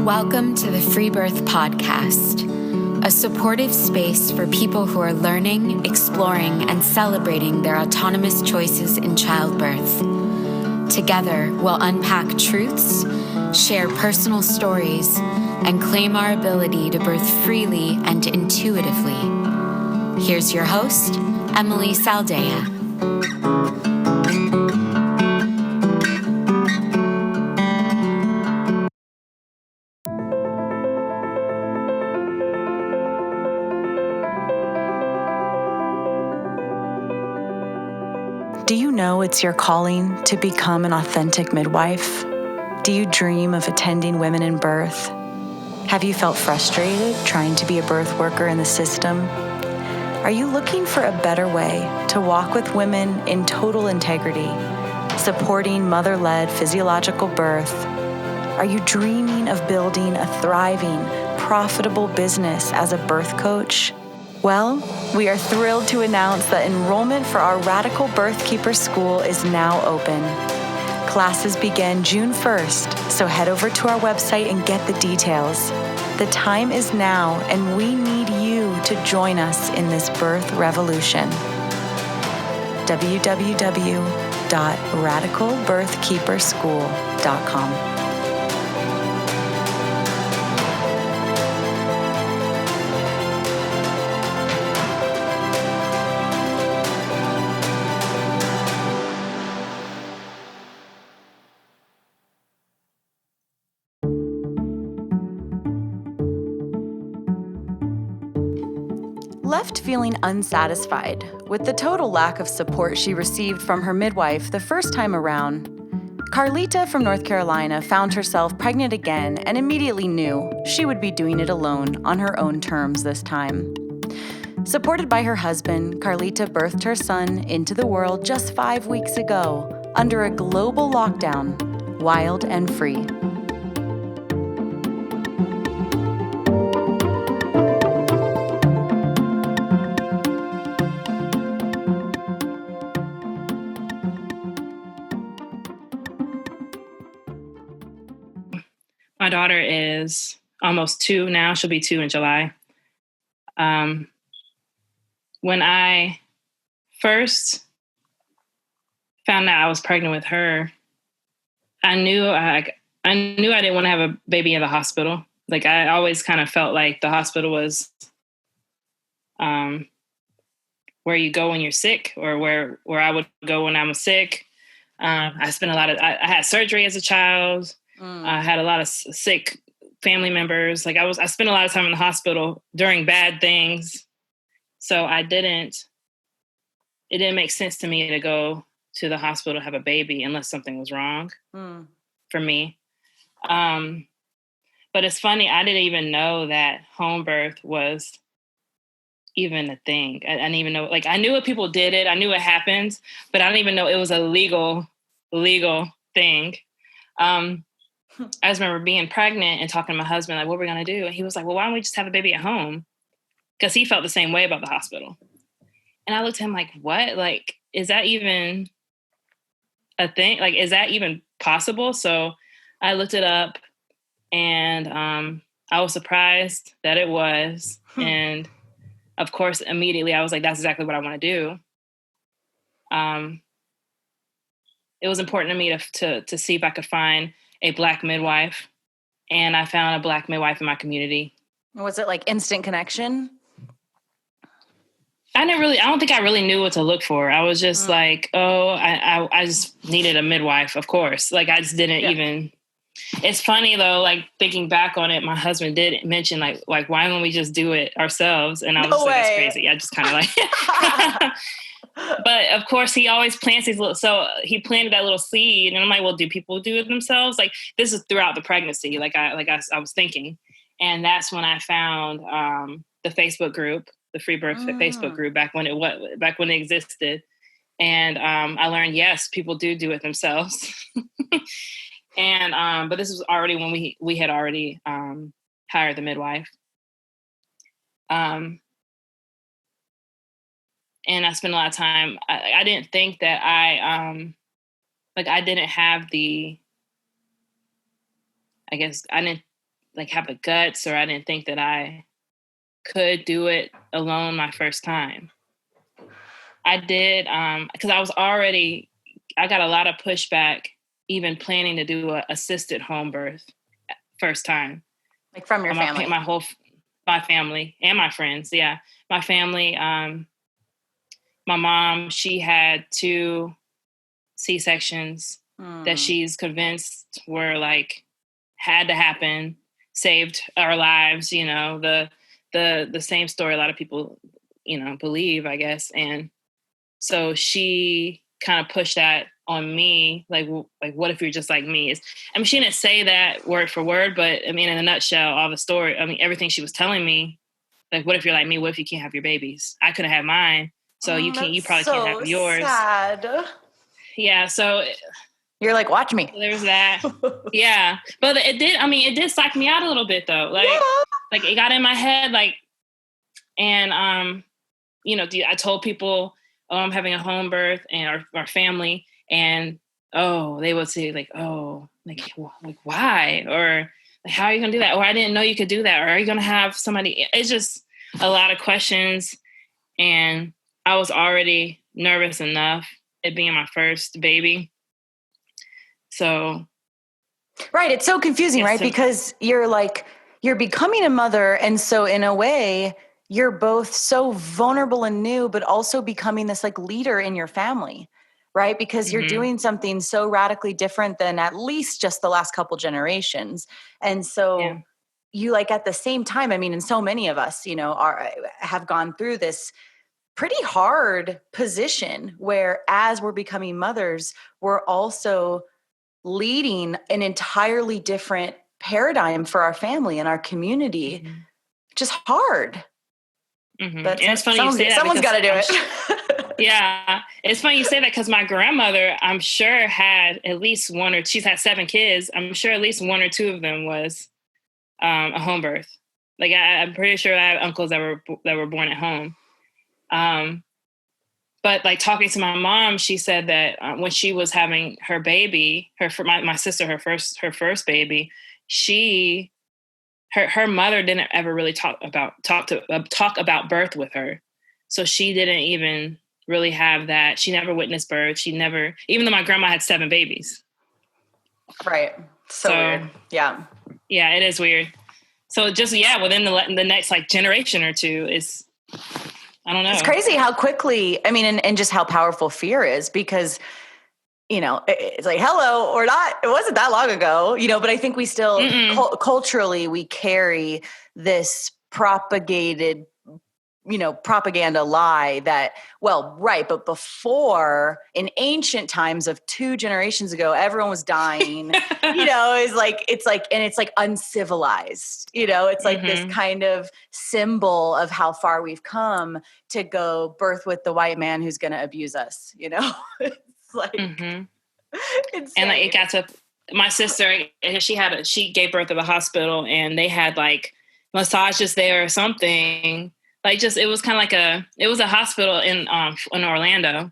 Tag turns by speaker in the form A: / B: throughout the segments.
A: Welcome to the Freebirth podcast, a supportive space for people who are learning, exploring, and celebrating their autonomous choices in childbirth. Together, we'll unpack truths, share personal stories, and claim our ability to birth freely and intuitively. Here's your host, Emily Saldea.
B: Do you know it's your calling to become an authentic midwife? Do you dream of attending women in birth? Have you felt frustrated trying to be a birth worker in the system? Are you looking for a better way to walk with women in total integrity, supporting mother-led physiological birth? Are you dreaming of building a thriving, profitable business as a birth coach? Well, we are thrilled to announce that enrollment for our Radical Birth Keeper School is now open. Classes begin June 1st, so head over to our website and get the details. The time is now, and we need you to join us in this birth revolution. www.radicalbirthkeeperschool.com. Left feeling unsatisfied with the total lack of support she received from her midwife the first time around, Carlita from North Carolina found herself pregnant again and immediately knew she would be doing it alone on her own terms this time. Supported by her husband, Carlita birthed her son into the world just 5 weeks ago under a global lockdown, wild and free.
C: My daughter is almost 2 now. She'll be 2 in July. When I first found out I was pregnant with her, I knew I didn't want to have a baby in the hospital. Like, I always kind of felt like the hospital was where you go when you're sick, or where I would go when I was sick. I spent I had surgery as a child. I had a lot of sick family members. I spent a lot of time in the hospital during bad things. So it didn't make sense to me to go to the hospital to have a baby unless something was wrong for me. But it's funny, I didn't even know that home birth was even a thing. I didn't even know, I knew what people did it. I knew it happened, but I didn't even know it was a legal thing. I just remember being pregnant and talking to my husband, what we're going to do. And he was like, well, why don't we just have a baby at home? Because he felt the same way about the hospital. And I looked at him like, what? Is that even a thing? Is that even possible? So I looked it up, and I was surprised that it was. And of course, immediately I was like, that's exactly what I want to do. It was important to me to see if I could find a Black midwife, and I found a Black midwife in my community.
B: Was it instant connection?
C: I don't think I really knew what to look for. I was just I just needed a midwife, of course. I just didn't even. It's funny though, thinking back on it, my husband did mention why don't we just do it ourselves? And I was that's crazy. I just kind of But of course, he always plants these so he planted that little seed, and I'm like, well, do people do it themselves? This is throughout the pregnancy, I was thinking, and that's when I found the Facebook group, the Freebirth Facebook group, back when it existed, and I learned yes, people do it themselves, and but this was already when we had already hired the midwife. And I spent a lot of time. I didn't think that I didn't have the. I guess I didn't like have the guts, or I didn't think that I could do it alone my first time. I did, because I got a lot of pushback even planning to do a assisted home birth first time.
B: Like from your family?
C: My family and my friends. Yeah. My family, my mom, she had 2 C-sections that she's convinced were like, had to happen, saved our lives, you know, the same story a lot of people, you know, believe, I guess. And so she kind of pushed that on me, like, what if you're just like me? She didn't say that word for word, but I mean, in a nutshell, all the story, everything she was telling me, like, what if you're like me? What if you can't have your babies? I couldn't have mine, so you probably can't have yours.
B: Sad.
C: Yeah, so
B: you're like, watch me.
C: There's that. Yeah, but it did psych me out a little bit though. Like, like it got in my head, like, and you know, I told people, oh, I'm having a home birth, and our family, and they would say like, oh, like why, or like, how are you gonna do that, or I didn't know you could do that, or are you gonna have somebody? It's just a lot of questions, and I was already nervous enough, it being my first baby. So,
B: right, it's so confusing, right? Because you're becoming a mother, and so in a way, you're both so vulnerable and new, but also becoming this like leader in your family, right? Because you're doing something so radically different than at least just the last couple generations. And so you like at the same time, and so many of us, you know, have gone through this pretty hard position where as we're becoming mothers, we're also leading an entirely different paradigm for our family and our community. Just hard. But
C: and it's funny you say that,
B: someone's got to do it.
C: Yeah, it's funny you say that, because my grandmother, I'm sure, had at least she's had 7 kids. I'm sure at least 1 or 2 of them was a home birth. Like I'm pretty sure I have uncles that were born at home. But like talking to my mom, she said that when she was having her baby, my sister, her first baby, her mother didn't ever really talk about birth with her. So she didn't even really have that. She never witnessed birth. Even though my grandma had 7 babies.
B: Right. So weird. Yeah.
C: Yeah, it is weird. So just, within the next like generation or two is, I don't know.
B: It's crazy how quickly, and just how powerful fear is, because, you know, it's like, hello or not. It wasn't that long ago, you know, but I think we still culturally, we carry this propaganda lie that, well, right. But before, in ancient times of 2 generations ago, everyone was dying, you know, it's like uncivilized, you know, it's like this kind of symbol of how far we've come to go birth with the white man who's going to abuse us, you know? It's like, insane.
C: And like it got to my sister, she gave birth at the hospital, and they had like massages there or something. Like it was kind of it was a hospital in Orlando.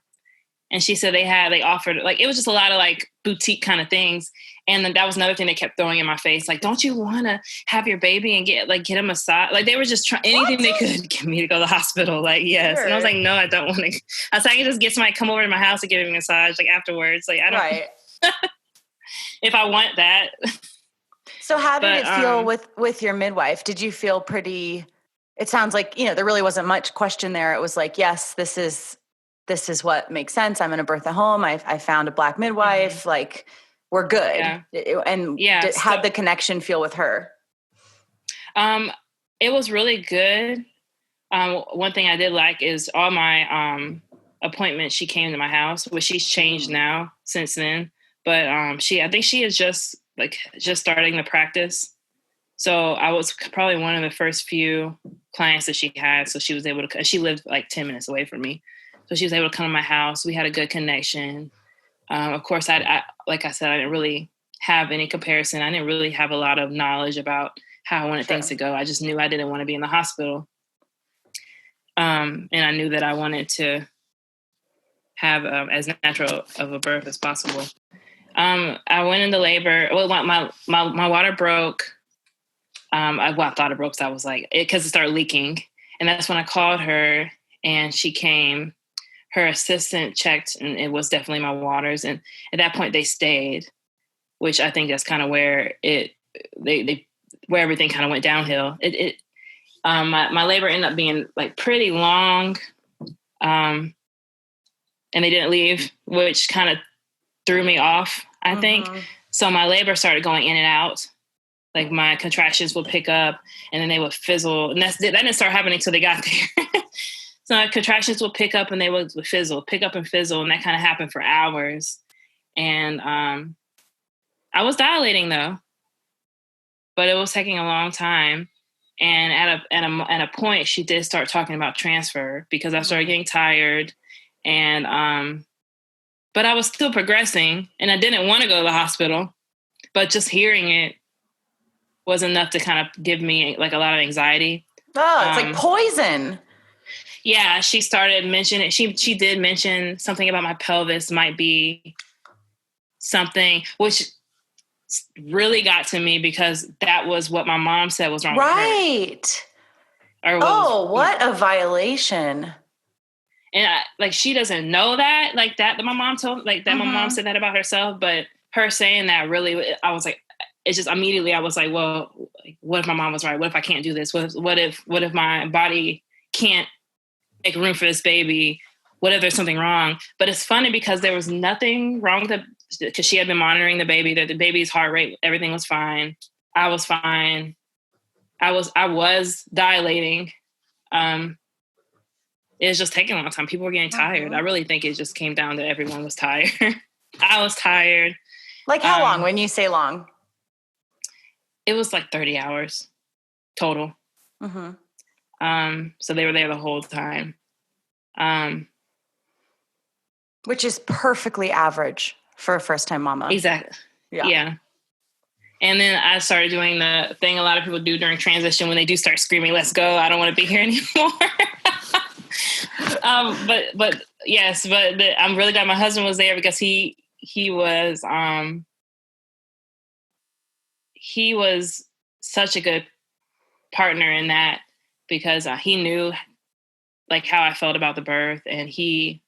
C: And she said they offered, like, it was just a lot of like boutique kind of things. And then that was another thing they kept throwing in my face. Like, don't you want to have your baby and get a massage? Like, they were just trying anything they could get me to go to the hospital. Like, yes. Sure. And I was like, no, I don't want to. I was like, I can just get somebody to come over to my house and give me a massage, like, afterwards. Like, I don't.
B: Right.
C: If I want that.
B: So how did it feel with your midwife? Did you feel pretty, it sounds like, you know, there really wasn't much question there. It was like, yes, this is what makes sense. I'm going to birth at home. I found a Black midwife. Like, we're good. Yeah. And how'd the connection feel with her?
C: It was really good. One thing I did like is all my appointments, she came to my house, which she's changed now since then. But I think she is just starting the practice. So I was probably one of the first few clients that she had. So she was able to, she lived like 10 minutes away from me. So she was able to come to my house. We had a good connection. Of course, like I said, I didn't really have any comparison. I didn't really have a lot of knowledge about how I wanted things to go. I just knew I didn't want to be in the hospital. And I knew that I wanted to have as natural of a birth as possible. I went into labor. Well, my water broke I thought it broke. So I was like, because it started leaking. And that's when I called her and she came. Her assistant checked and it was definitely my waters. And at that point they stayed, which I think that's kind of where where everything kind of went downhill. My labor ended up being like pretty long. And they didn't leave, which kind of threw me off, I think. So my labor started going in and out. Like my contractions would pick up and then they would fizzle. And that didn't start happening until they got there. So my contractions would pick up and they would fizzle, pick up and fizzle. And that kind of happened for hours. And I was dilating though, but it was taking a long time. And at a point, she did start talking about transfer because I started getting tired. And but I was still progressing and I didn't want to go to the hospital. But just hearing it was enough to kind of give me like a lot of anxiety.
B: Oh, it's like poison.
C: Yeah, she started mentioning, she did mention something about my pelvis might be something, which really got to me because that was what my mom said was wrong with her.
B: Right. What a violation.
C: And she doesn't know that, like that my mom told, like that my mom said that about herself, but her saying that really, I was like, it's just immediately I was like, well, what if my mom was right? What if I can't do this? What if my body can't make room for this baby? What if there's something wrong? But it's funny because there was nothing wrong with because she had been monitoring the baby, that the baby's heart rate, everything was fine. I was fine. I was dilating. It was just taking a long time. People were getting tired. I really think it just came down to everyone was tired. I was tired.
B: Like how long when you say long?
C: It was like 30 hours total. So they were there the whole time.
B: Which is perfectly average for a first-time mama.
C: Exactly. Yeah. And then I started doing the thing a lot of people do during transition when they do start screaming, let's go, I don't want to be here anymore. But yes, but I'm really glad my husband was there because he was such a good partner in that because he knew like how I felt about the birth, and he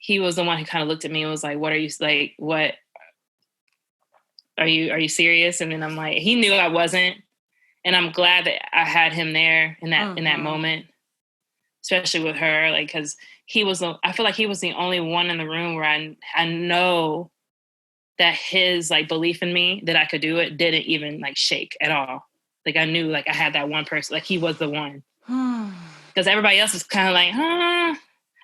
C: was the one who kind of looked at me and was like, what are you like, what are you serious? And then I'm like, he knew I wasn't, and I'm glad that I had him there in that moment, especially with her, like, cause I feel like he was the only one in the room where I know that his like belief in me that I could do it didn't even like shake at all. Like I knew like I had that one person, like he was the one. Because everybody else was kind of like,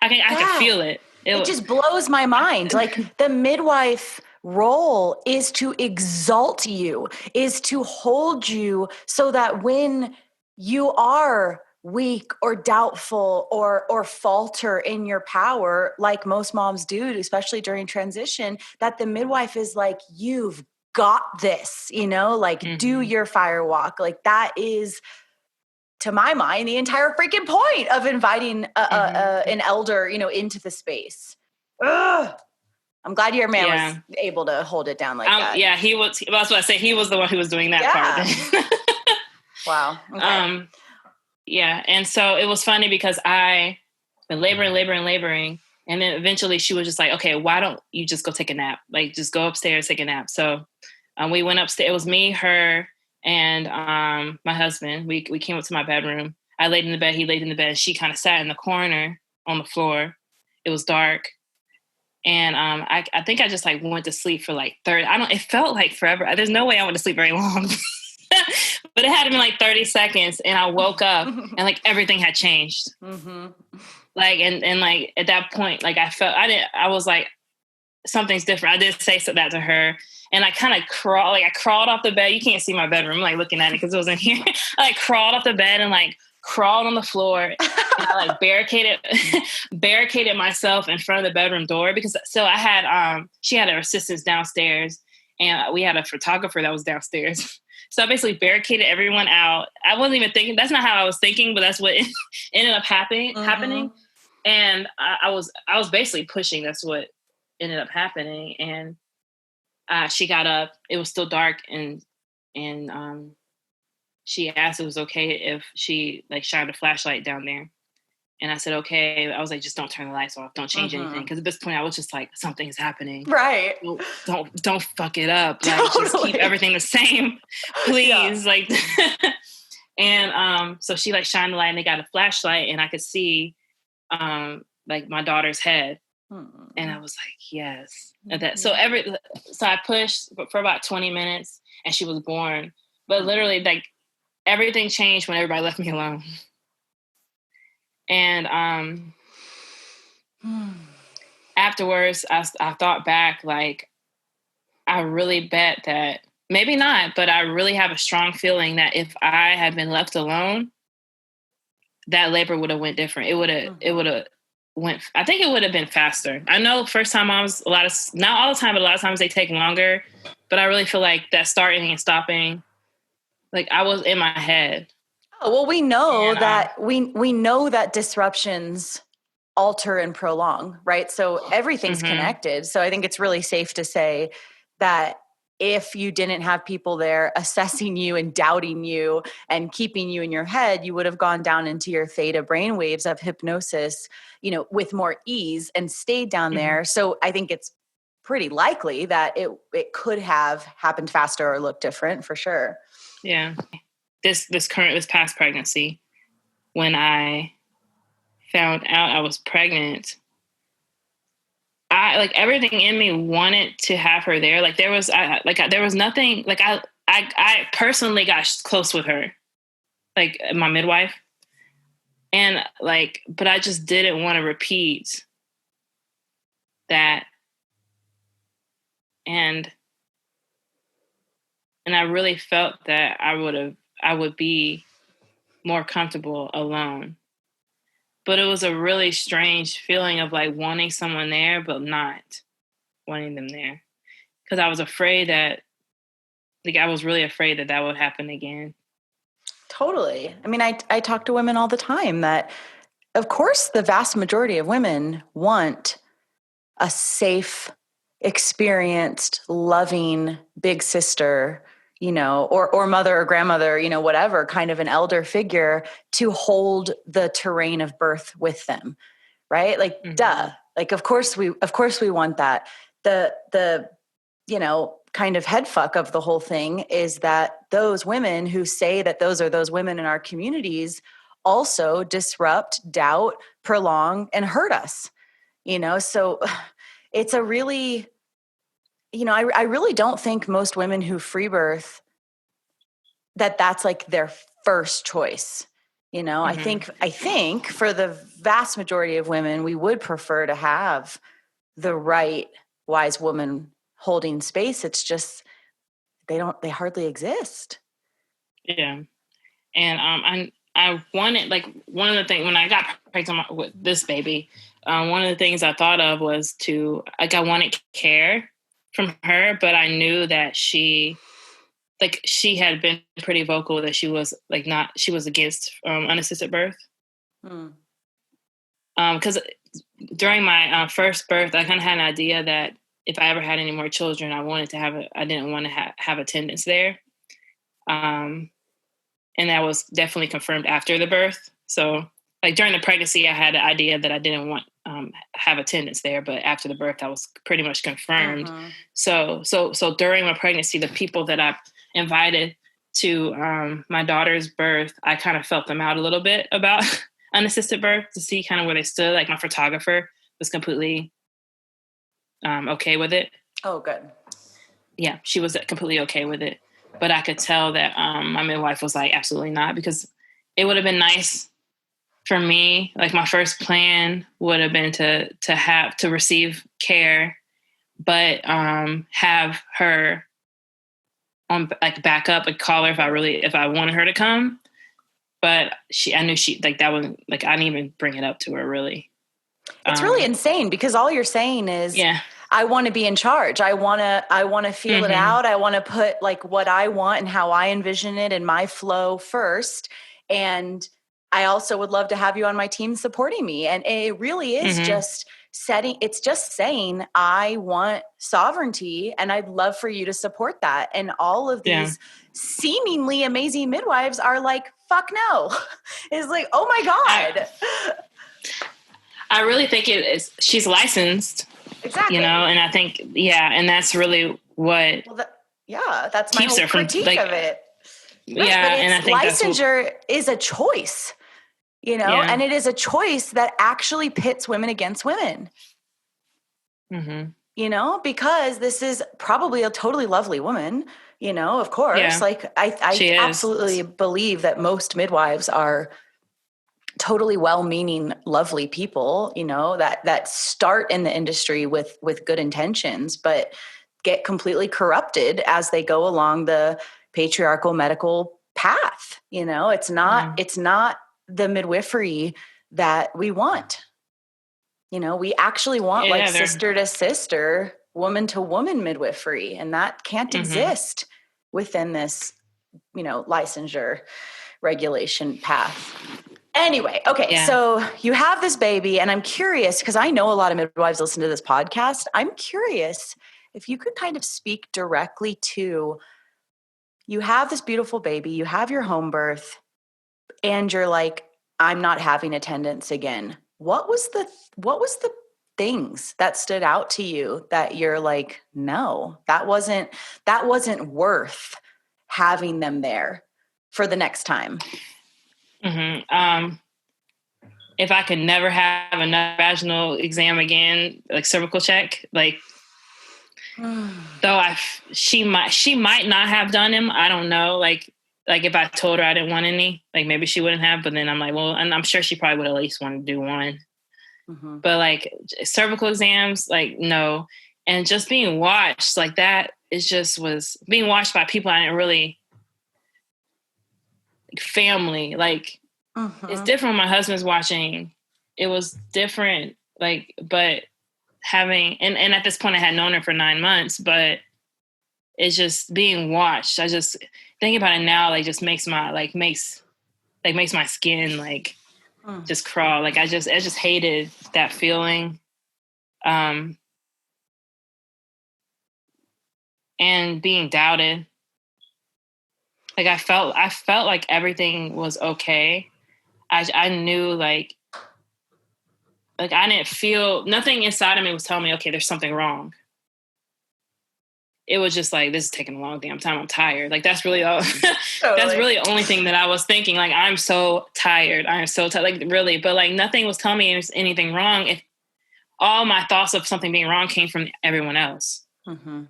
C: I can feel it.
B: It just blows my mind. Like the midwife role is to exalt you, is to hold you so that when you are weak or doubtful or falter in your power, like most moms do, especially during transition, that the midwife is like, you've got this, like do your fire walk. Like that is, to my mind, the entire freaking point of inviting an elder, into the space. Ugh. I'm glad your man was able to hold it down like that.
C: Yeah, he was. That's what I say. He was the one who was doing that part.
B: Wow. Okay.
C: Yeah, and so it was funny because I been laboring, and then eventually she was just like, "Okay, why don't you just go take a nap? Like, just go upstairs, take a nap." So we went upstairs. It was me, her, and my husband. We came up to my bedroom. I laid in the bed. He laid in the bed. She kind of sat in the corner on the floor. It was dark. And I think I just like went to sleep for like 30. It felt like forever. There's no way I went to sleep very long. But it had been like 30 seconds and I woke up and like everything had changed. Like, and like at that point, like I was like, something's different. I did say that to her, and I kind of crawled off the bed. You can't see my bedroom. I'm like looking at it because it was in here. I like crawled off the bed and like crawled on the floor, and I like barricaded myself in front of the bedroom door because I had she had her assistants downstairs, and we had a photographer that was downstairs. So I basically barricaded everyone out. I wasn't even thinking. That's not how I was thinking, but that's what ended up happening. And I was basically pushing. That's what ended up happening. And she got up. It was still dark, and she asked if it was okay if she like shined a flashlight down there. And I said, okay. I was like, just don't turn the lights off. Don't change anything. Because at this point I was just like, something is happening.
B: Right.
C: Don't fuck it up. Like just keep everything the same, please. Like, and so she like shined the light and they got a flashlight and I could see like my daughter's head. And I was like, yes. And so I pushed for about 20 minutes and she was born. But literally like everything changed when everybody left me alone. And afterwards, I thought back, like, I really bet that, maybe not, but I really have a strong feeling that if I had been left alone, that labor would have went different. It would have went, I think it would have been faster. I know first time moms, not all the time, but a lot of times they take longer. But I really feel like that starting and stopping, like I was in my head.
B: Oh, well, we know we know that disruptions alter and prolong, right? So everything's connected. So I think it's really safe to say that if you didn't have people there assessing you and doubting you and keeping you in your head, you would have gone down into your theta brainwaves of hypnosis, with more ease and stayed down there. So I think it's pretty likely that it could have happened faster or looked different for sure.
C: Yeah. This past pregnancy, when I found out I was pregnant, I like everything in me wanted to have her there. Like there was nothing, like I personally got close with her, like my midwife, and like, but I just didn't want to repeat that. And I really felt that I would be more comfortable alone. But it was a really strange feeling of like wanting someone there, but not wanting them there. Because I was afraid that, like, I was really afraid that would happen again.
B: Totally. I mean, I talk to women all the time that, of course, the vast majority of women want a safe, experienced, loving big sister, or mother or grandmother, whatever kind of an elder figure to hold the terrain of birth with them. Right. Like, duh. Like, of course we want that. The kind of head fuck of the whole thing is that those women who say that those are those women in our communities also disrupt, doubt, prolong, and hurt us, so it's a really, I really don't think most women who free birth that's like their first choice. I think for the vast majority of women, we would prefer to have the right wise woman holding space. It's just, they hardly exist.
C: Yeah. And I wanted, like, one of the things when I got pregnant with this baby, one of the things I thought of was I wanted care from her, but I knew that she had been pretty vocal that she was she was against unassisted birth. Because during my first birth, I kind of had an idea that if I ever had any more children, I didn't want to have attendants there. And that was definitely confirmed after the birth. So like during the pregnancy, I had the idea that I didn't want have attendants there, but after the birth, that was pretty much confirmed. So during my pregnancy, the people that I invited to my daughter's birth, I kind of felt them out a little bit about unassisted birth to see kind of where they stood. Like my photographer was completely okay with it.
B: Oh, good.
C: Yeah, she was completely okay with it. But I could tell that my midwife was like, absolutely not, because it would have been nice for me. Like my first plan would have been to receive care, but have her on like back up and call her if I wanted her to come. But I knew that wasn't like, I didn't even bring it up to her really.
B: It's really insane because all you're saying is, I want to be in charge. I want to feel it out. I want to put like what I want and how I envision it in my flow first. And I also would love to have you on my team supporting me. And it really is just it's just saying, I want sovereignty and I'd love for you to support that. And all of these seemingly amazing midwives are like, fuck no. It's like, oh my God.
C: I really think it is. She's licensed.
B: Exactly.
C: You know, and I think, and that's really what
B: that's my whole critique of it. Right, but
C: and I think
B: licensure is a choice, you know, and it is a choice that actually pits women against women.
C: Mm-hmm.
B: You know, because this is probably a totally lovely woman, you know, of course.
C: Yeah.
B: Like I absolutely believe that most midwives are totally well-meaning, lovely people, you know, that start in the industry with good intentions, but get completely corrupted as they go along the patriarchal medical path. You know, it's not the midwifery that we want. You know, we actually want like sister to sister, woman to woman midwifery, and that can't exist within this, you know, licensure regulation path. Anyway, okay, so you have this baby, and I'm curious, because I know a lot of midwives listen to this podcast. I'm curious if you could kind of speak directly to, you have this beautiful baby, you have your home birth, and you're like, I'm not having attendance again. What was the things that stood out to you that you're like, no, that wasn't worth having them there for the next time?
C: Mm-hmm. If I could never have another vaginal exam again, like cervical check, like, though she might not have done them. I don't know. Like if I told her I didn't want any, like maybe she wouldn't have, but then I'm like, well, and I'm sure she probably would at least want to do one. Mm-hmm. But like cervical exams, like no. And just being watched like that, was being watched by people I didn't really, like family, like it's different when my husband's watching. It was different, like, but having, and at this point I had known her for 9 months, but it's just being watched. I just think about it now, like just makes my skin like just crawl. Like I just hated that feeling. And being doubted. Like I felt like everything was okay. I knew like I didn't feel, nothing inside of me was telling me, okay, there's something wrong. It was just like, this is taking a long damn time. I'm tired. Like that's really all. That's really the only thing that I was thinking. Like I'm so tired. I am so tired. Like really, but like nothing was telling me there was anything wrong. If all my thoughts of something being wrong came from everyone else. Mm-hmm.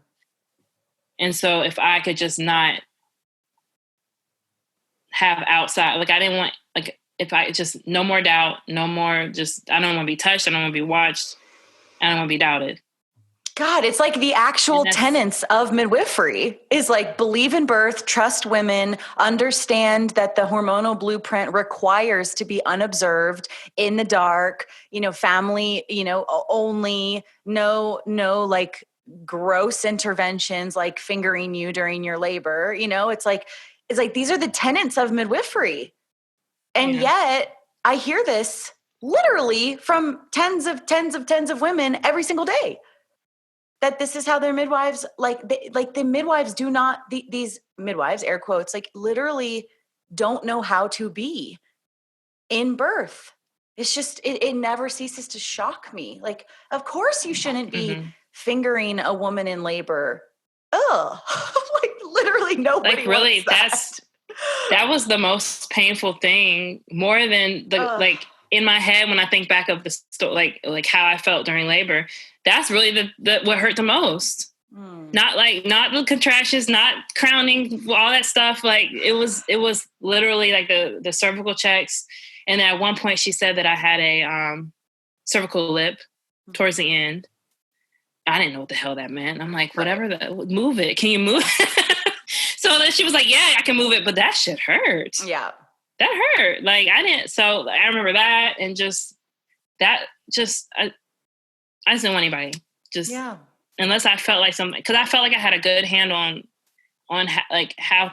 C: And so if I could just not have outside, like I didn't want, like if I just, no more doubt, no more just, I don't want to be touched. I don't want to be watched. I don't want to be doubted.
B: God, it's like the actual tenets of midwifery is like believe in birth, trust women, understand that the hormonal blueprint requires to be unobserved in the dark, you know, family, you know, only no like gross interventions like fingering you during your labor. You know, it's like these are the tenets of midwifery. And yet I hear this literally from tens of women every single day. That this is how their midwives, the midwives do not, these midwives, air quotes, like literally don't know how to be in birth. It's just, it never ceases to shock me. Like, of course you shouldn't be fingering a woman in labor. Ugh. Like literally nobody
C: like really
B: wants
C: that was the most painful thing, more than the like in my head when I think back of the story, like how I felt during labor. That's really the what hurt the most. Not the contractions, not crowning, all that stuff. Like it was literally like the cervical checks. And then at one point she said that I had a cervical lip towards the end. I didn't know what the hell that meant. I'm like, whatever, move it. Can you move it? So then she was like, yeah, I can move it, but that shit hurt.
B: Yeah.
C: That hurt. Like I didn't, so I remember that and I just didn't want anybody. Unless I felt like something, because I felt like I had a good handle on how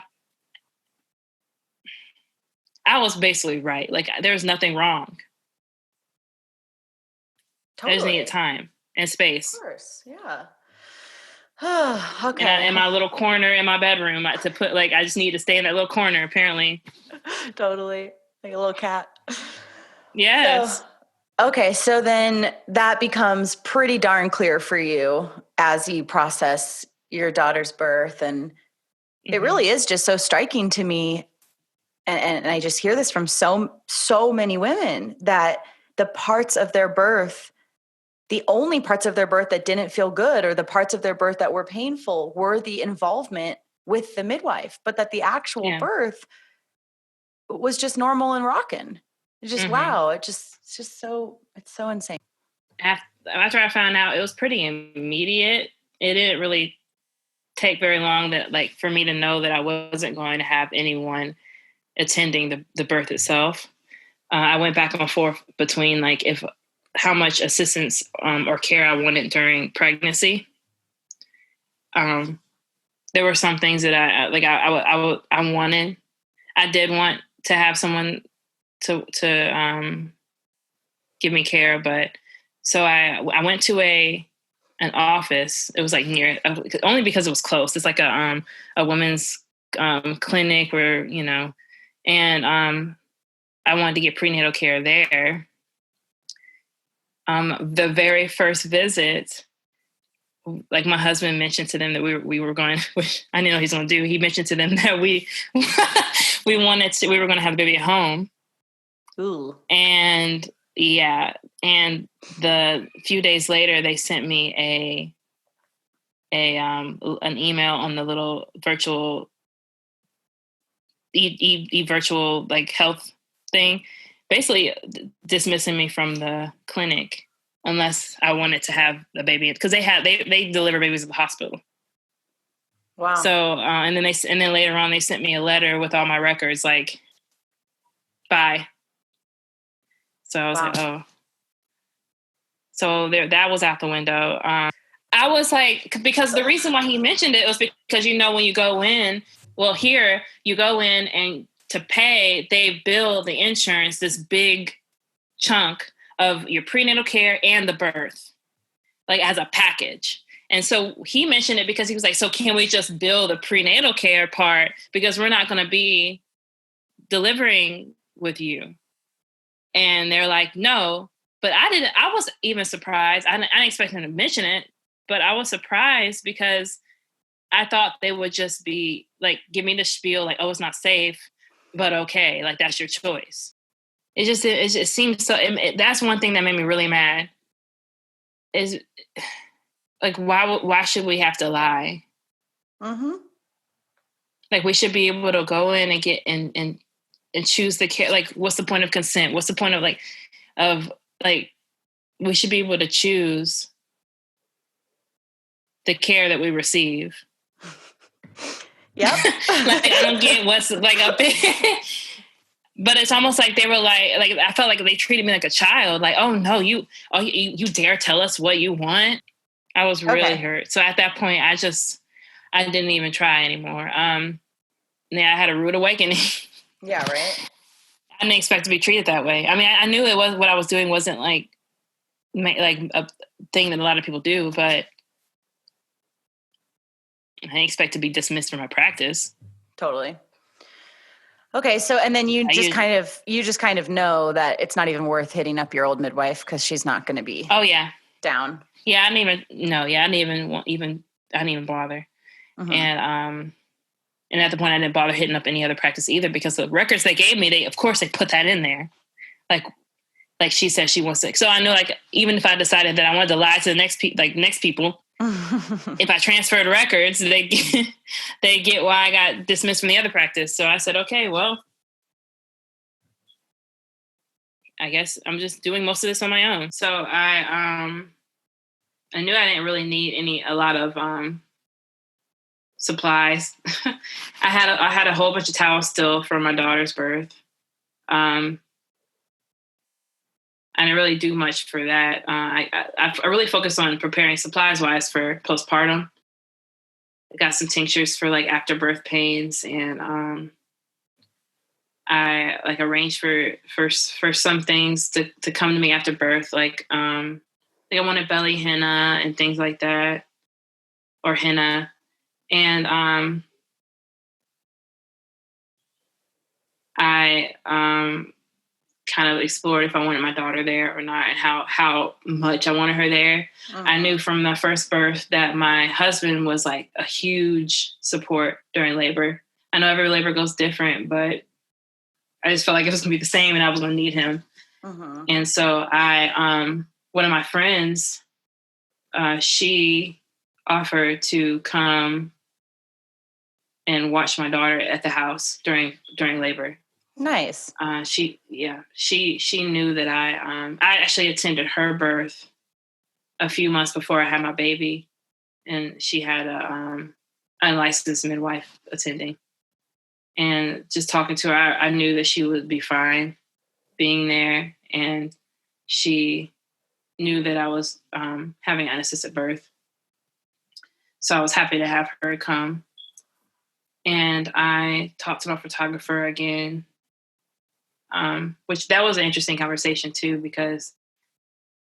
C: I was basically right. Like there was nothing wrong. I just
B: Totally.
C: needed time and space.
B: Of course. Yeah.
C: Okay. And in my little corner in my bedroom to put, like, I just need to stay in that little corner, apparently.
B: Totally. Like a little cat.
C: Yes.
B: So, okay. So then that becomes pretty darn clear for you as you process your daughter's birth. And it really is just so striking to me. And I just hear this from so many women, that the parts of their birth, the only parts of their birth that didn't feel good, or the parts of their birth that were painful, were the involvement with the midwife, but that the actual birth was just normal and rocking. It's just, wow. It's so insane.
C: After I found out, it was pretty immediate. It didn't really take very long for me to know that I wasn't going to have anyone attending the birth itself. I went back and forth between how much assistance or care I wanted during pregnancy. There were some things that I wanted. I did want to have someone to give me care, but so I went to an office. It was near, only because it was close. It's a women's clinic where, and I wanted to get prenatal care there. The very first visit, my husband mentioned to them that we were going, which I didn't know he's going to do. He mentioned to them that we were going to have the baby at home.
B: Ooh.
C: And and the few days later, they sent me an email on the little virtual virtual health thing, basically dismissing me from the clinic unless I wanted to have the baby, because they deliver babies at the hospital.
B: Wow.
C: So and then later on they sent me a letter with all my records, bye. So I was oh. So that was out the window. I was because the reason why he mentioned it was because, when you go in, here you go in and to pay, they bill the insurance this big chunk of your prenatal care and the birth, as a package. And so he mentioned it because he was so can we just bill the prenatal care part, because we're not going to be delivering with you? And they're no. But I was even surprised. I didn't expect him to mention it, but I was surprised because I thought they would just be give me the spiel, oh, it's not safe, but okay, that's your choice. It just seems so. That's one thing that made me really mad. Is why should we have to lie?
B: Mm-hmm.
C: We should be able to go in and get and choose the care. What's the point of consent? What's the point of we should be able to choose the care that we receive.
B: Yep.
C: I don't get what's up there. But it's almost they were I felt they treated me like a child. Oh no, you dare tell us what you want? I was really hurt. So at that point, I didn't even try anymore. I had a rude awakening.
B: Yeah, right.
C: I didn't expect to be treated that way. I mean, I knew it was what I was doing wasn't a thing that a lot of people do, but I didn't expect to be dismissed from my practice.
B: Totally. Okay, so and then you just kind of know that it's not even worth hitting up your old midwife because she's not going to be.
C: Oh yeah,
B: down.
C: Yeah, I didn't even bother. Mm-hmm. And at the point, I didn't bother hitting up any other practice either, because the records they gave me, they put that in there, like she said she wants to. So I know, even if I decided that I wanted to lie to the next people, if I transferred records, they get why I got dismissed from the other practice. So I said, okay, well, I guess I'm just doing most of this on my own. So I knew I didn't really need a lot of supplies. I had a whole bunch of towels still from my daughter's birth. I didn't really do much for that. I really focused on preparing supplies-wise for postpartum. I got some tinctures for after birth pains, and I arranged for some things to come to me after birth, Like I wanted belly henna and things like that, or henna. And I kind of explored if I wanted my daughter there or not, and how much I wanted her there. I knew from the first birth that my husband was like a huge support during labor. I know every labor goes different, but I just felt like it was going to be the same and I was going to need him. And so one of my friends, she offered to come and watch my daughter at the house during labor.
B: Nice.
C: She knew that I actually attended her birth a few months before I had my baby, and she had a unlicensed midwife attending. And just talking to her, I knew that she would be fine being there, and she knew that I was having unassisted birth. So I was happy to have her come. And I talked to my photographer again, which that was an interesting conversation too, because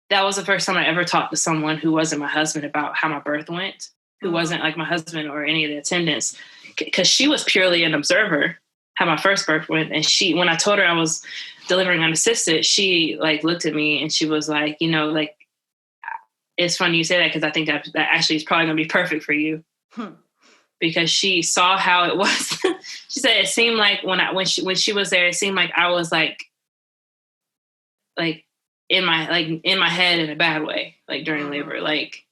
C: that was the first time I ever talked to someone who wasn't my husband about how my birth went, who wasn't like my husband or any of the attendants, because she was purely an observer how my first birth went. And when I told her I was delivering unassisted, she like looked at me and she was like, like, it's funny you say that, because I think that actually is probably going to be perfect for you. Because she saw how it was. She said it seemed like when she was there, it seemed like I was like in my head in a bad way, like during labor, like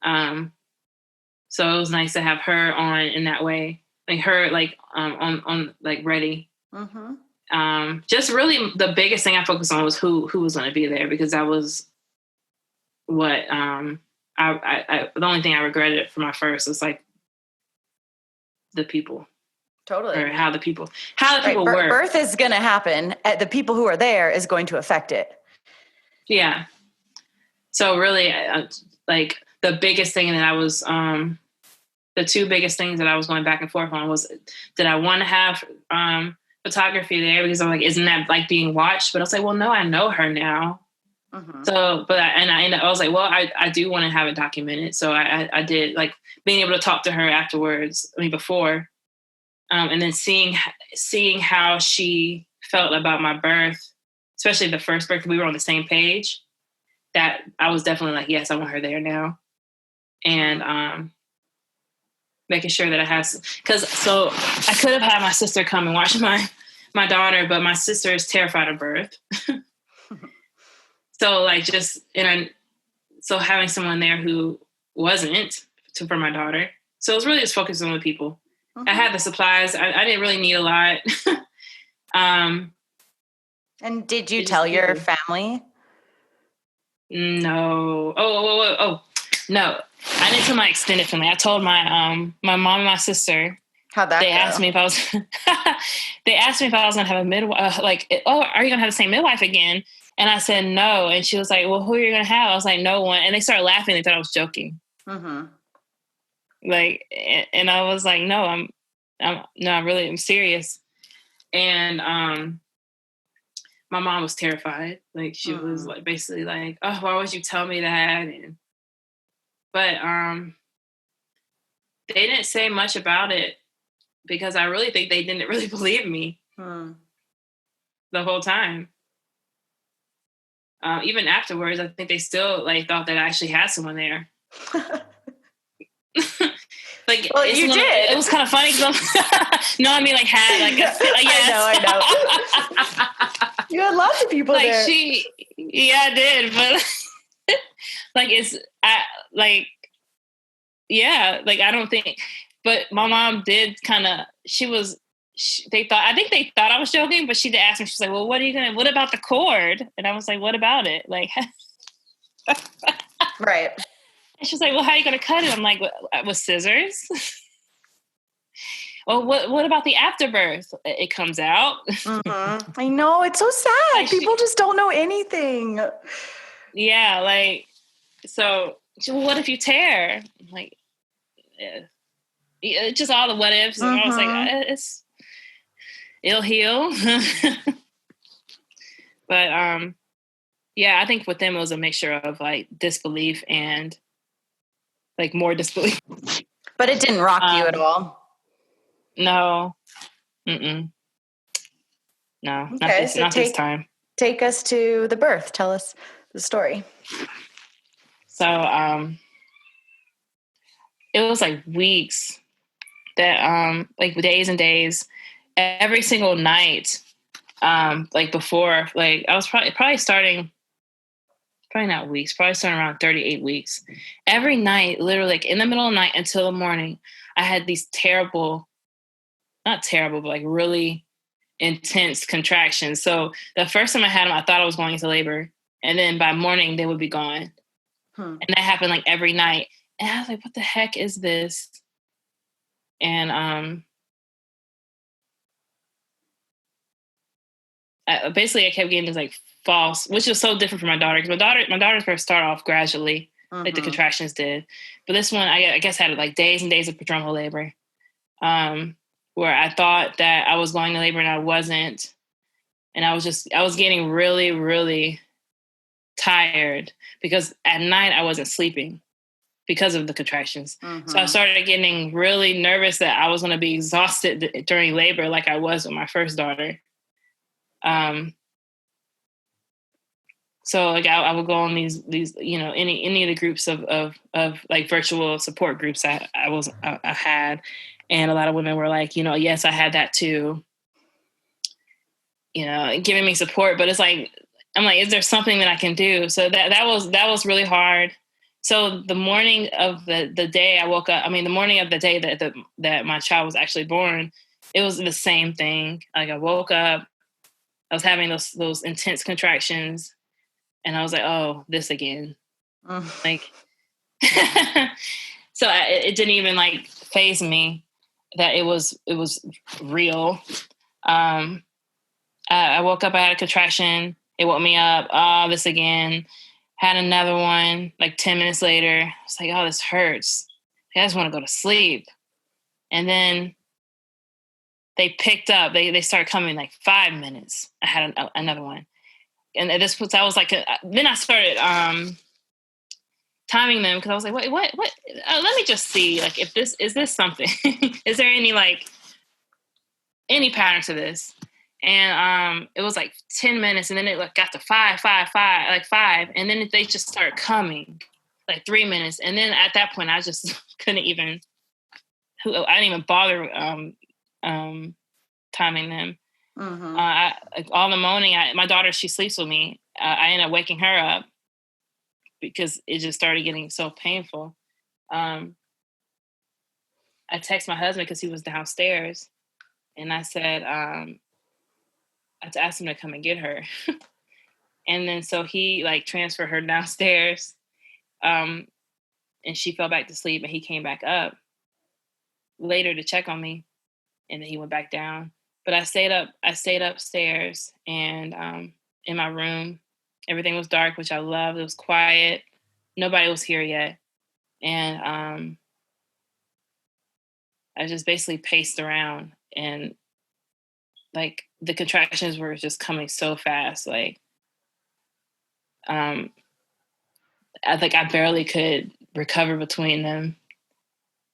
C: so it was nice to have her on in that way, like her like on like ready. Just really the biggest thing I focused on was who was going to be there, because that was what I the only thing I regretted for my first was like the people.
B: Totally.
C: Or how the people were.
B: Birth is going to happen. The people who are there is going to affect it. Yeah.
C: So really, like the biggest thing that I was, the two biggest things that I was going back and forth on was, did I want to have photography there? Because I'm like, isn't that like being watched? But I was like, well, no, I know her now. So, but I was like, well, I do want to have it documented. So I did, like being able to talk to her afterwards, before, and then seeing how she felt about my birth, especially the first birth, we were on the same page, that I was definitely like, yes, I want her there now. And making sure that I have, so I could have had my sister come and watch my daughter, but my sister is terrified of birth. So like so having someone there who wasn't for my daughter. So it was really just focused on the people. I had the supplies. I didn't really need a lot.
B: And did you tell your family?
C: No. Oh, no. I didn't tell my extended family. I told my my mom and my sister.
B: How'd that go?
C: Asked me if I was. They asked me if I was going to have a midwife. Are you going to have the same midwife again? And I said no. And she was like, well, who are you going to have? I was like, no one. And they started laughing. They thought I was joking. Like, and I was like, no, I'm serious. And my mom was terrified. Like, she was like, basically like, oh, why would you tell me that? But they didn't say much about it, because I really think they didn't really believe me the whole time. Even afterwards, I think they still like thought that I actually had someone there. Like, well, you did. It was kind of funny. No, I mean, like, had like, yes.
B: I know. You had lots of people
C: like
B: there.
C: I did, but like I don't think. But my mom did kind of. I think they thought I was joking, but she did ask me. She's like, "Well, what about the cord?" And I was like, "What about it?" Like,
B: right.
C: And she's like, well, how are you going to cut it? I'm like, with scissors? Well, what about the afterbirth? It comes out.
B: I know. It's so sad. Like, people just don't know anything.
C: Yeah. Like, so well, what if you tear? I'm like, yeah. Just all the what ifs. And I was like, it'll heal. But, Yeah, I think with them it was a mixture of like disbelief and like more disbelief.
B: But it didn't rock you at all?
C: No. Mm-mm. No,
B: Okay,
C: not this time.
B: Take us to the birth. Tell us the story.
C: So it was like weeks that like days and days, every single night, like before, like I was probably starting, probably not weeks, probably starting around 38 weeks. Every night, literally like in the middle of the night until the morning, I had these terrible, not terrible, but like really intense contractions. So the first time I had them, I thought I was going into labor. And then by morning, they would be gone. And that happened like every night. And I was like, what the heck is this? And basically I kept getting these like false, which was so different from my daughter. Because my daughter's first start off gradually, like the contractions did. But this one, I guess, had like days and days of prodromal labor, where I thought that I was going to labor and I wasn't. And I was getting really, really tired because at night I wasn't sleeping because of the contractions. So I started getting really nervous that I was going to be exhausted during labor like I was with my first daughter. So like I would go on these any of the groups of like virtual support groups I had, and a lot of women were like, yes, I had that too, giving me support. But it's like, I'm like, is there something that I can do? So that was really hard. So the morning of the day I woke up, the morning of the day that my child was actually born, it was the same thing. Like I woke up, I was having those intense contractions, and I was like, oh, this again. Like, so it didn't even like faze me that it was real. I woke up, I had a contraction. It woke me up. Oh, this again. Had another one like 10 minutes later. I was like, oh, this hurts. I just want to go to sleep. And then they picked up. They started coming like 5 minutes. I had another one. And I was like, then I started timing them because I was like, what? Let me just see, like, if is this something? Is there any pattern to this? And it was like 10 minutes, and then it like got to five, and then they just started coming, like 3 minutes, and then at that point, I just couldn't even. I didn't even bother timing them. All the moaning. My daughter, she sleeps with me. I ended up waking her up because it just started getting so painful. I texted my husband because he was downstairs, and I said, I asked him to come and get her. And then so he like transferred her downstairs, and she fell back to sleep, and he came back up later to check on me, and then he went back down. But I stayed upstairs, and in my room, everything was dark, which I loved. It was quiet. Nobody was here yet. And I just basically paced around, and like the contractions were just coming so fast. Like, I barely could recover between them.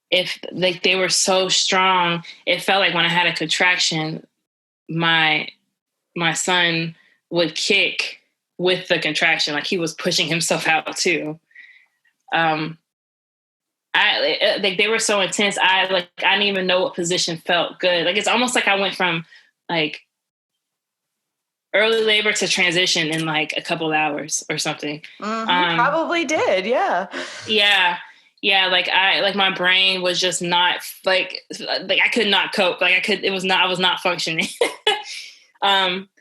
C: If like they were so strong, it felt like when I had a contraction, my son would kick with the contraction, like he was pushing himself out too. They were so intense. I didn't even know what position felt good. Like it's almost like I went from like early labor to transition in like a couple of hours or something.
B: Probably did, yeah.
C: Yeah. Like my brain was just not like I could not cope. I was not functioning.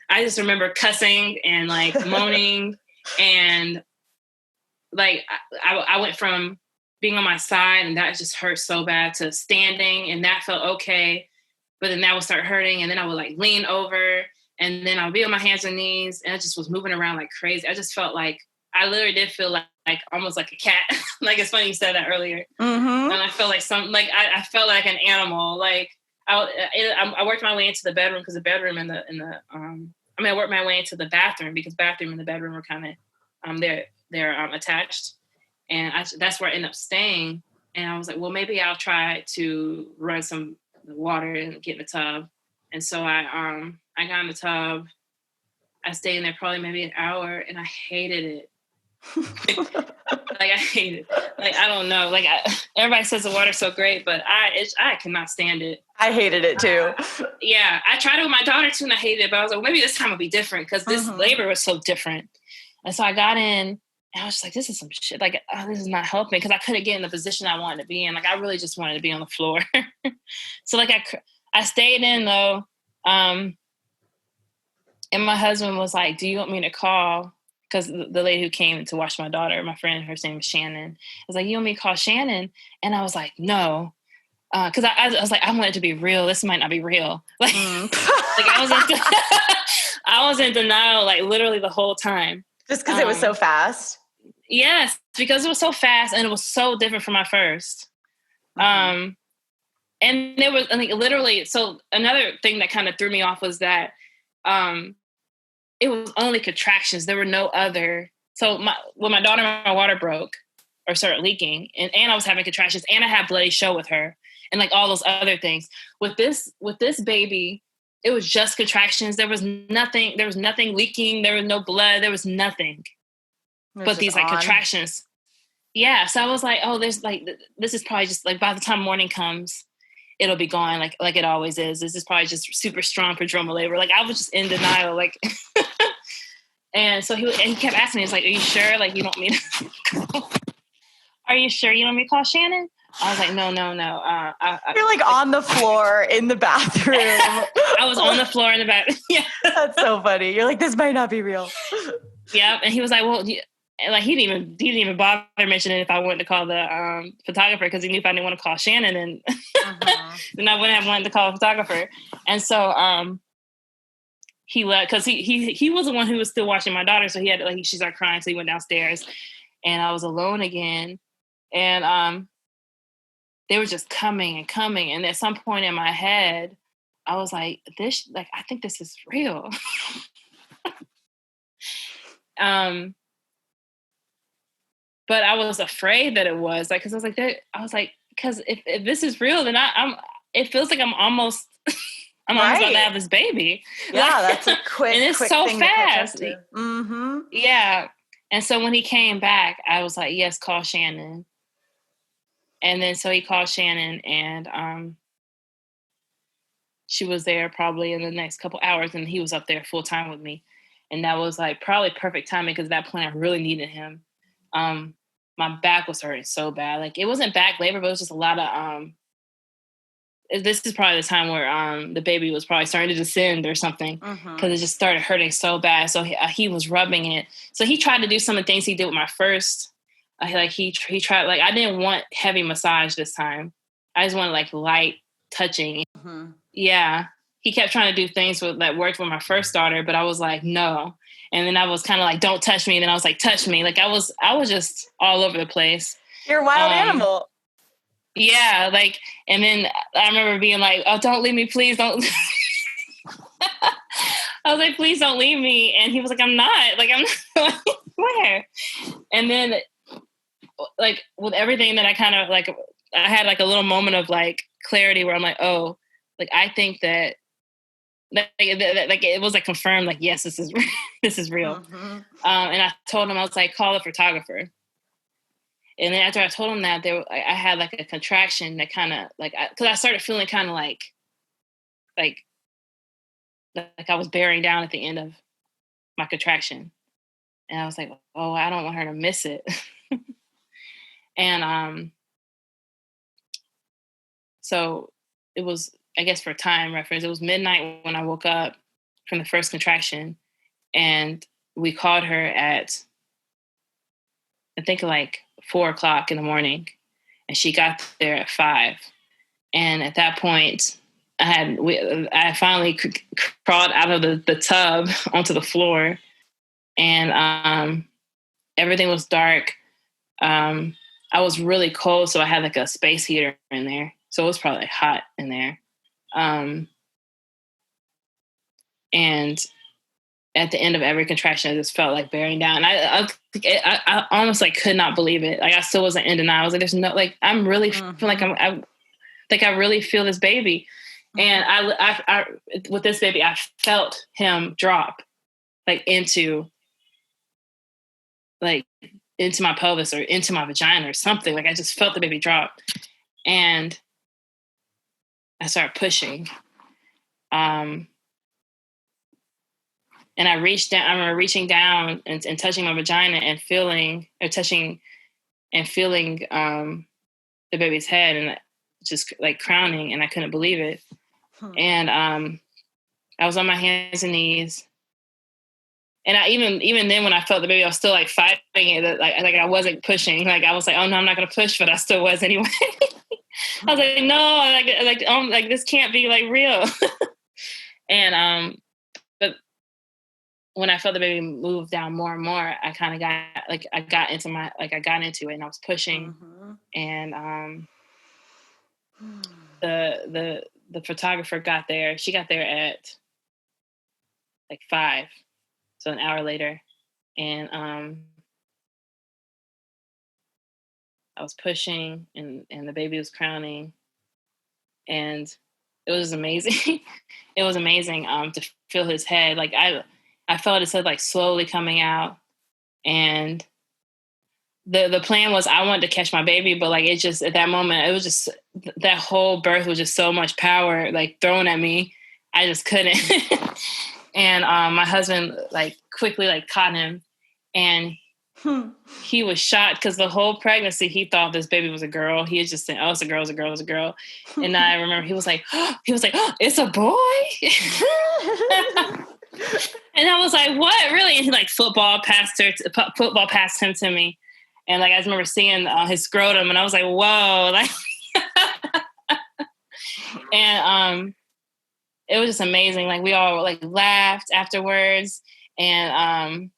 C: I just remember cussing and like moaning, and like I went from being on my side, and that just hurt so bad, to standing, and that felt okay, but then that would start hurting, and then I would like lean over, and then I would be on my hands and knees, and I just was moving around like crazy. I just felt like I literally did feel like almost like a cat. Like it's funny you said that earlier. And I felt like I felt like an animal. Like I worked my way into the bedroom, because the bedroom in the I worked my way into the bathroom because bathroom and the bedroom were kind of, they're attached. And that's where I ended up staying. And I was like, well, maybe I'll try to run some water and get in the tub. And so I got in the tub. I stayed in there probably maybe an hour, and I hated it. Like, I hate it. Like, I don't know. Like, everybody says the water's so great, but I cannot stand it.
B: I hated it too.
C: Yeah, I tried it with my daughter too, and I hated it. But I was like, well, maybe this time will be different because this labor was so different. And so I got in, and I was just like, this is some shit. Like, this is not helping because I couldn't get in the position I wanted to be in. Like, I really just wanted to be on the floor. So, like, I stayed in though. And my husband was like, do you want me to call? Because the lady who came to watch my daughter, my friend, her name was Shannon. I was like, you want me to call Shannon? And I was like, no. Because I was like, I want it to be real. This might not be real. Like, like I was in denial, like literally the whole time.
B: Just because it was so fast?
C: Yes, because it was so fast and it was so different from my first. And there was, I think, literally, so another thing that kind of threw me off was that it was only contractions. There were no other. So when my daughter, my water broke or started leaking, and I was having contractions, and I had bloody show with her, and like all those other things. With this baby, it was just contractions. There was nothing. There was nothing leaking. There was no blood. There was nothing. But these like contractions. Yeah. So I was like, oh, there's like, this is probably just like by the time morning comes, it'll be gone like it always is. This is probably just super strong prodromal labor. Like, I was just in denial, like, and so he kept asking me, he's like, are you sure? Like, you don't want me to, are you sure you don't want me to call Shannon? I was like, no.
B: You're like on the floor in the bathroom.
C: I was on the floor in the bathroom. Yeah.
B: That's so funny. You're like, this might not be real.
C: Yeah. And he was like, well, like he didn't even bother mentioning if I wanted to call the photographer, because he knew if I didn't want to call Shannon, then then I wouldn't have wanted to call a photographer. And so he left because he was the one who was still watching my daughter, so he had like she started crying, so he went downstairs, and I was alone again, and they were just coming and coming, and at some point in my head, I was like, this, like, I think this is real. But I was afraid that it was, like, because I was like, because if this is real, then it feels like I'm almost about to have this baby.
B: Yeah, like, that's a quick,
C: and it's
B: quick
C: so
B: thing
C: fast.
B: To mm-hmm.
C: Yeah. And so when he came back, I was like, yes, call Shannon. And then so he called Shannon, and she was there probably in the next couple hours, and he was up there full time with me. And that was like probably perfect timing, because at that point I really needed him. My back was hurting so bad. Like, it wasn't back labor, but it was just a lot of, this is probably the time where the baby was probably starting to descend or something, because it just started hurting so bad. So he was rubbing it. So he tried to do some of the things he did with my first. Like he tried, like, I didn't want heavy massage this time. I just wanted like light touching. Yeah. He kept trying to do things that worked with my first daughter, but I was like, no. And then I was kind of like, don't touch me. And then I was like, touch me. Like, I was just all over the place. You're a wild animal. Yeah. Like, and then I remember being like, oh, don't leave me, please. Don't. I was like, please don't leave me. And he was like, I'm not. Like, I'm not. Where? And then, like, with everything that I kind of, like, I had like a little moment of like clarity where I'm like, oh, like, I think that, like it was like confirmed, like, yes, this is real. And I told him, I was like, call a photographer. And then after I told him that, I had like a contraction that kind of like, because I started feeling kind of like I was bearing down at the end of my contraction, and I was like, oh, I don't want her to miss it. And so it was, I guess for time reference, it was midnight when I woke up from the first contraction, and we called her at, I think, like 4:00 in the morning, and she got there at 5. And at that point, I finally crawled out of the tub onto the floor, and everything was dark. I was really cold, so I had like a space heater in there, so it was probably like hot in there. And at the end of every contraction, I just felt like bearing down. I almost like could not believe it. Like I still wasn't in denial. I was like, there's no, like, I'm really feeling like I really feel this baby. And I with this baby, I felt him drop like into my pelvis or into my vagina or something. Like I just felt the baby drop, and I started pushing. And I reached down. I remember reaching down and touching my vagina and feeling the baby's head and just like crowning, and I couldn't believe it. And I was on my hands and knees, and I even then when I felt the baby, I was still like fighting it. Like I wasn't pushing. Like I was like, oh no, I'm not gonna push, but I still was anyway. I was like, no, like this can't be like real. And but when I felt the baby move down more and more, I kind of got into it, and I was pushing, and the photographer got there. She got there at like 5, so an hour later, and I was pushing, and the baby was crowning, and it was amazing. It was amazing to feel his head. Like I felt his head like slowly coming out, and the plan was I wanted to catch my baby, but like it just at that moment it was just that whole birth was just so much power like thrown at me. I just couldn't. And my husband like quickly like caught him, and he was shocked because the whole pregnancy he thought this baby was a girl. He was just saying, "Oh, it's a girl, it's a girl, it's a girl." And I remember he was like, "Oh, it's a boy." And I was like, "What, really?" And he like football passed him to me, and like I just remember seeing his scrotum, and I was like, "Whoa!" Like, and it was just amazing. Like we all like laughed afterwards, and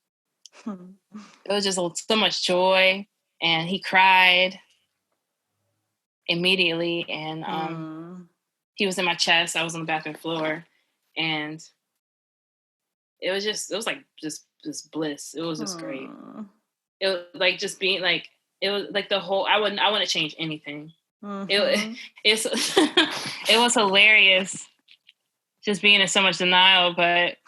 C: it was just so much joy. And he cried immediately, and he was in my chest. I was on the bathroom floor, and it was like just bliss. It was just great. It was like just being like, it was like the whole, I wouldn't change anything. It was hilarious just being in so much denial, but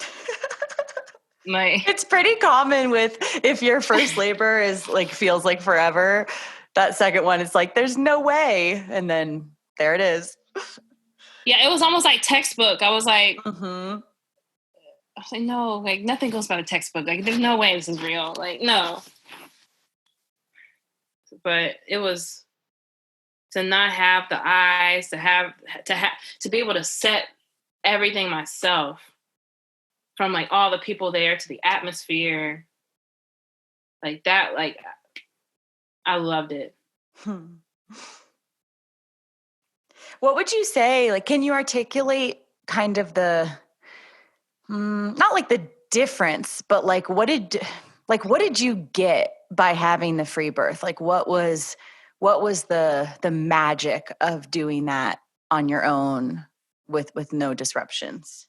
C: like
B: it's pretty common with if your first labor is like feels like forever, that second one is like there's no way, and then there it is.
C: Yeah, it was almost like textbook. I was like no, like nothing goes by the textbook. Like there's no way this is real. Like no. But it was to not have the eyes, to be able to set everything myself, from like all the people there to the atmosphere, like that. Like I loved it.
B: What would you say? Like, can you articulate kind of the not like the difference, but like what did you get by having the free birth? Like what was the magic of doing that on your own with no disruptions?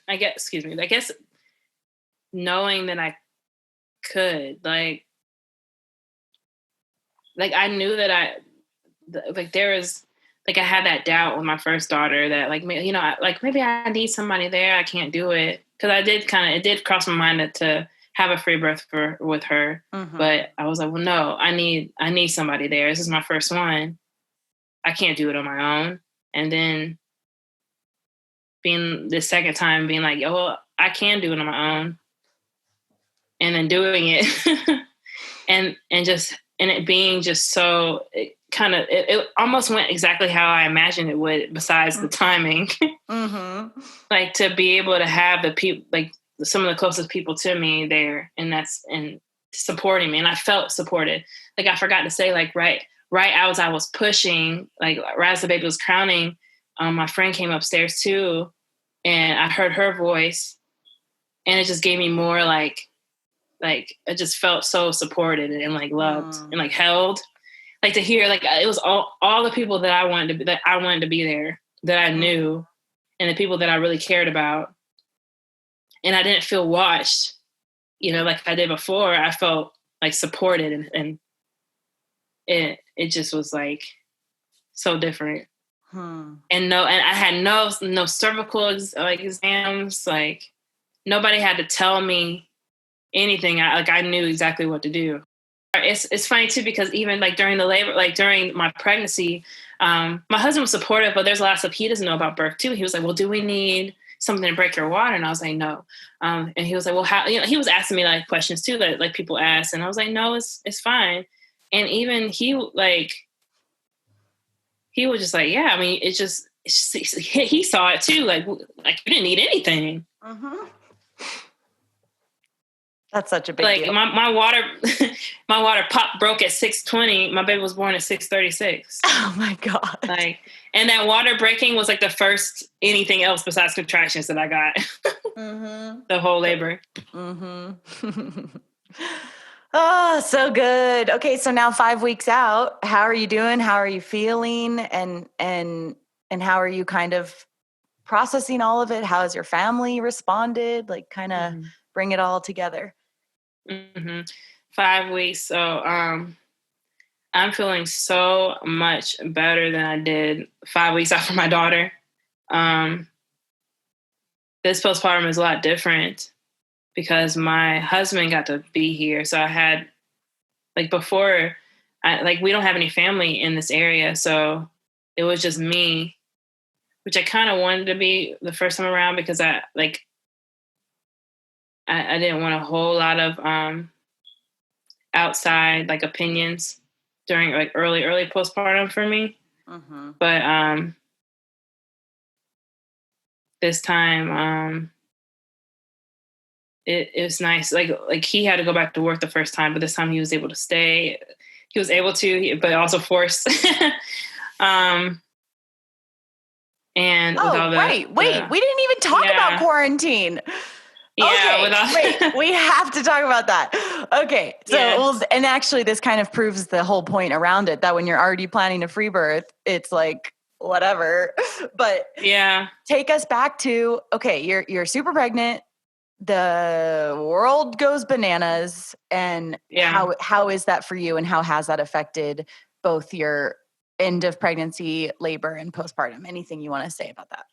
C: I guess knowing that I could, like I knew that there was, like I had that doubt with my first daughter that like, you know, like maybe I need somebody there. I can't do it. Cause it did cross my mind to have a free birth with her. But I was like, well, no, I need somebody there. This is my first one. I can't do it on my own. And then being the second time being like, oh, well, I can do it on my own. And then doing it and it being just so, it almost went exactly how I imagined it would, besides the timing. Like to be able to have the people, like some of the closest people to me there, and supporting me. And I felt supported. Like I forgot to say, like right as I was pushing, like right as the baby was crowning, my friend came upstairs too, and I heard her voice, and it just gave me more like I just felt so supported and like loved and like held. like to hear, like it was all the people that I wanted to be there, that I knew, and the people that I really cared about. And I didn't feel watched, like I did before. I felt like supported, and it just was like so different. And I had no cervical exams. Like nobody had to tell me anything. I knew exactly what to do. It's funny too, because even like during the labor, like during my pregnancy, my husband was supportive, but there's a lot of stuff he doesn't know about birth too. He was like, well, do we need something to break your water? And I was like, no. And he was like, well, how, he was asking me like questions too, that like people ask. And I was like, no, it's fine. And even he was just like, yeah, I mean, it's just he saw it too. Like you didn't need anything.
B: Mm-hmm. That's such a big deal.
C: My water pop broke at 6:20. My baby was born at 6:36.
B: Oh my God.
C: And that water breaking was like the first anything else besides contractions that I got. Mm-hmm. The whole labor.
B: Mm-hmm. Oh, so good. Okay, so now 5 weeks out, how are you doing? How are you feeling? And how are you kind of processing all of it? How has your family responded? Like kind of bring it all together.
C: 5 weeks. So I'm feeling so much better than I did 5 weeks after my daughter. This postpartum is a lot different because my husband got to be here. So I had, like before, we don't have any family in this area. So it was just me, which I kind of wanted to be the first time around because I didn't want a whole lot of outside like opinions during like early postpartum for me. Mm-hmm. But this time it was nice. Like he had to go back to work the first time, but this time he was able to stay. He was able to, but also forced. And
B: wait, we didn't even talk about quarantine.
C: Yeah.
B: Okay, wait, we have to talk about that. Okay. So, and actually this kind of proves the whole point around it, that when you're already planning a free birth, it's like, whatever. But take us back to, okay, you're super pregnant. The world goes bananas. And how is that for you? And how has that affected both your end of pregnancy, labor, and postpartum? Anything you want to say about that?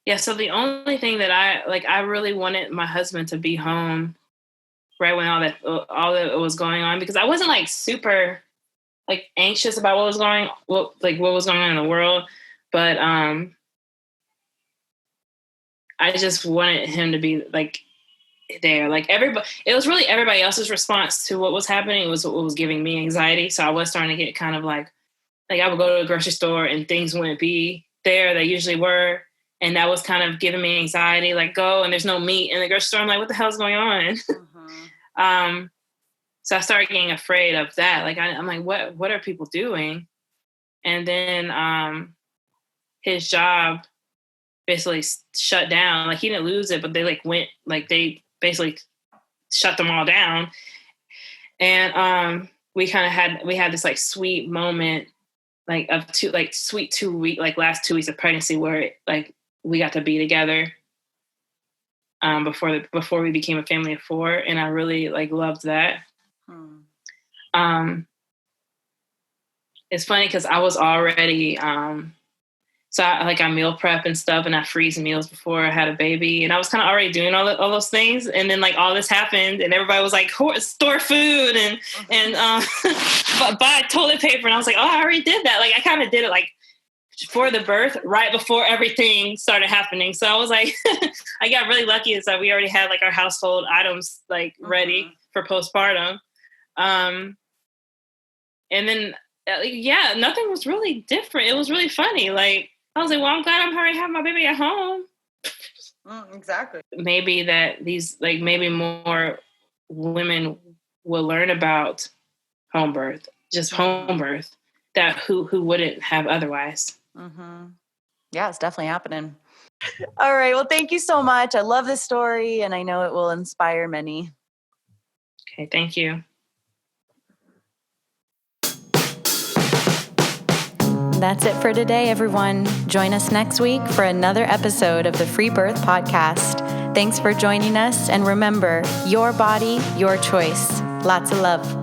C: Yeah, so the only thing that I really wanted my husband to be home right when all that was going on, because I wasn't like super like anxious about what was going on in the world, but I just wanted him to be like there. Like everybody, it was really everybody else's response to what was happening was what was giving me anxiety. So I was starting to get kind of like I would go to the grocery store and things wouldn't be there. They usually were. And that was kind of giving me anxiety, like go and there's no meat in the grocery store. I'm like, what the hell's going on? Mm-hmm. So I started getting afraid of that. Like, I'm like, what are people doing? And then his job basically shut down. Like he didn't lose it, but they they basically shut them all down. And we had this like sweet moment, like of sweet 2 week, like last 2 weeks of pregnancy where we got to be together before we became a family of 4, and I really loved that. It's funny because I was already so I meal prep and stuff, and I freeze meals before I had a baby, and I was kind of already doing all those things, and then all this happened, and everybody was like, store food and buy toilet paper, and I was like, oh, I already did that. Like I kind of did it for the birth, right before everything started happening. So I was like, I got really lucky is that we already had our household items ready for postpartum. And then, nothing was really different. It was really funny. I was like, well, I'm glad I'm already having my baby at home.
B: Exactly.
C: Maybe that maybe more women will learn about home birth, just home birth, that who wouldn't have otherwise.
B: Mm-hmm. Yeah, it's definitely happening. All right. Well, thank you so much. I love this story, and I know it will inspire many.
C: Okay, thank you.
B: That's it for today, everyone. Join us next week for another episode of the Freebirth podcast. Thanks for joining us, and remember, your body, your choice. Lots of love.